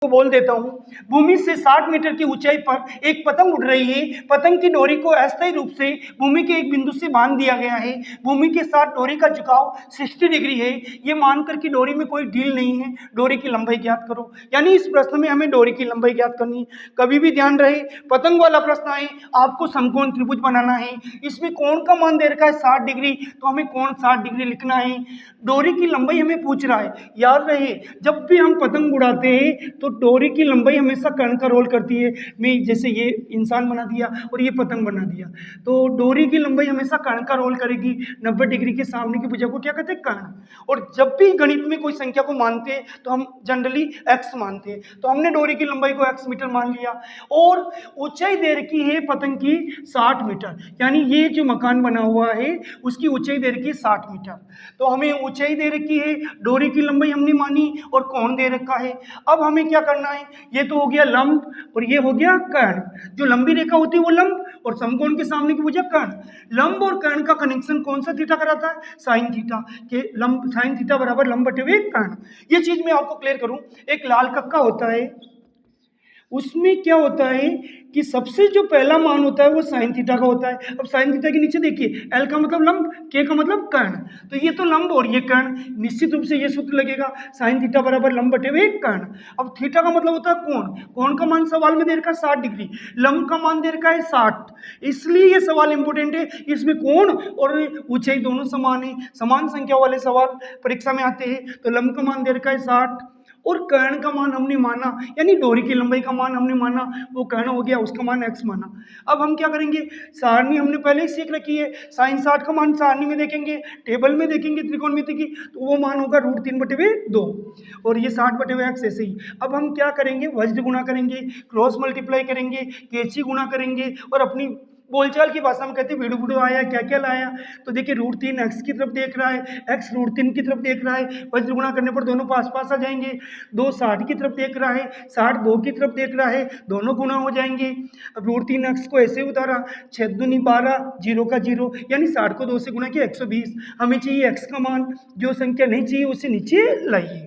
को बोल देता हूं। भूमि से 60 मीटर की ऊंचाई पर एक पतंग उड़ रही है। पतंग की डोरी को अस्थायी रूप से भूमि के एक बिंदु से बांध दिया गया है। भूमि के साथ डोरी का झुकाव 60 डिग्री है। ये मानकर कि डोरी में कोई ढील नहीं है। डोरी की लंबाई ज्ञात करो। यानी इस प्रश्न में हमें डोरी की लंबाई ज्ञात करनी है। कभी भी ध्यान रहे, पतंग वाला प्रश्न आए, आपको समकोण त्रिभुज बनाना है। इसमें कोण का मान दे रखा है 60 डिग्री, तो हमें कोण 60 डिग्री लिखना है। डोरी की लंबाई हमें पूछ रहा है। याद रहे, जब भी हम पतंग उड़ाते हैं तो डोरी की लंबाई हमेशा कर्ण का रोल करती है। मैं जैसे ये इंसान बना दिया और ये पतंग बना दिया, तो डोरी की लंबाई हमेशा कर्ण का रोल करेगी। 90 डिग्री के सामने की भुजा को क्या कहते हैं? कर्ण। और जब भी गणित में कोई संख्या को मानते हैं तो हम जनरली एक्स मानते हैं। तो हमने डोरी की लंबाई को एक्स मीटर मान लिया। और ऊंचाई दे रखी है पतंग की 60 मीटर, यानी ये जो मकान बना हुआ है उसकी ऊंचाई दे रखी है 60 मीटर। तो हमें ऊंचाई दे रखी है, डोरी की लंबाई हमने मानी और कोण दे रखा है। अब हमें क्या करना है? ये तो हो गया लंब और ये हो गया कर्ण। जो लंबी रेखा होती है वो लंब और समकोण के सामने की भुजा कर्ण। लंब और कर्ण का कनेक्शन कौन सा थीटा कराता है? Sine theta. के लंब साइन थीटा बराबर लंब बटे हुए कर्ण। ये चीज मैं आपको क्लियर करूं। एक लाल कक्का होता है, उसमें क्या होता है कि सबसे जो पहला मान होता है वो साइन थीटा का होता है। अब साइन थीटा के नीचे देखिए, एल का मतलब लंब, के का मतलब कर्ण। तो ये तो लंब और ये कर्ण, निश्चित रूप से ये सूत्र लगेगा, साइन थीटा बराबर लंब बटे हुए कर्ण। अब थीटा का मतलब होता है कोण। कोण का मान सवाल में दे रखा है 60 डिग्री, लंब का मान दे रखा है 60, इसलिए ये सवाल इंपोर्टेंट है। इसमें कोण और ऊंचाई दोनों समान है। समान संख्या वाले सवाल परीक्षा में आते हैं। तो लंब का मान दे रखा है 60 और कर्ण का मान हमने माना, यानी डोरी की लंबाई का मान हमने माना, वो कर्ण हो गया, उसका मान x माना। अब हम क्या करेंगे? सारणी हमने पहले ही सीख रखी है। साइन 60 का मान सारणी में देखेंगे, टेबल में देखेंगे त्रिकोणमिति की, तो वो मान होगा √3/2 और ये 60/x ऐसे ही। अब हम क्या करेंगे? वज्र गुणा करेंगे, क्रॉस मल्टीप्लाई करेंगे, कैंची गुणा करेंगे और अपनी बोलचाल की भाषा में कहते हैं वीडू वीडू आया, क्या क्या लाया। तो देखिए √3 x की तरफ देख रहा है, x √3 की तरफ देख रहा है। वज्र गुणा करने पर दोनों पास पास आ जाएंगे। 2 60 की तरफ देख रहा है, 60 2 की तरफ देख रहा है, दोनों गुणा हो जाएंगे। अब √3 x को ऐसे उतारा, 6 दूनी 12, 0 का 0, यानी 60 को 2 से गुणा किया 120। हमें चाहिए x का मान, जो संख्या नहीं चाहिए उसे नीचे लाइए।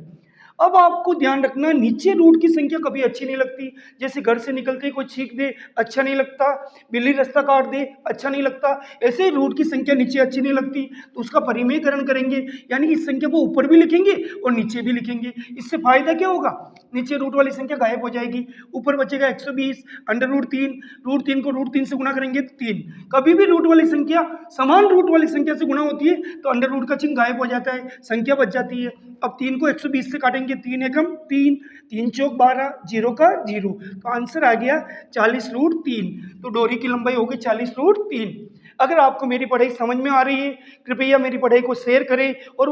अब आपको ध्यान रखना, नीचे रूट की संख्या कभी अच्छी नहीं लगती। जैसे घर से निकलते ही कोई छींक दे, अच्छा नहीं लगता। बिल्ली रास्ता काट दे, अच्छा नहीं लगता। ऐसे ही रूट की संख्या नीचे अच्छी नहीं लगती, तो उसका परिमेयकरण करेंगे, यानी इस संख्या को ऊपर भी लिखेंगे और नीचे भी लिखेंगे। इससे फायदा क्या होगा? नीचे रूट वाली संख्या गायब हो जाएगी, ऊपर बचेगा 120 √3। √3 को √3 से गुणा करेंगे तो 3। कभी भी रूट वाली संख्या समान रूट वाली संख्या से गुणा होती है तो अंडर रूट का चिन्ह गायब हो जाता है, संख्या बच जाती है। अब 3 को 120 से काटेंगे, 3 एकम 3, 3 चौक 12, 0 का 0, तो आंसर आ गया 40√3। तो डोरी की लंबाई होगी 40√3। अगर आपको मेरी पढ़ाई समझ में आ रही है, कृपया मेरी पढ़ाई को शेयर करें और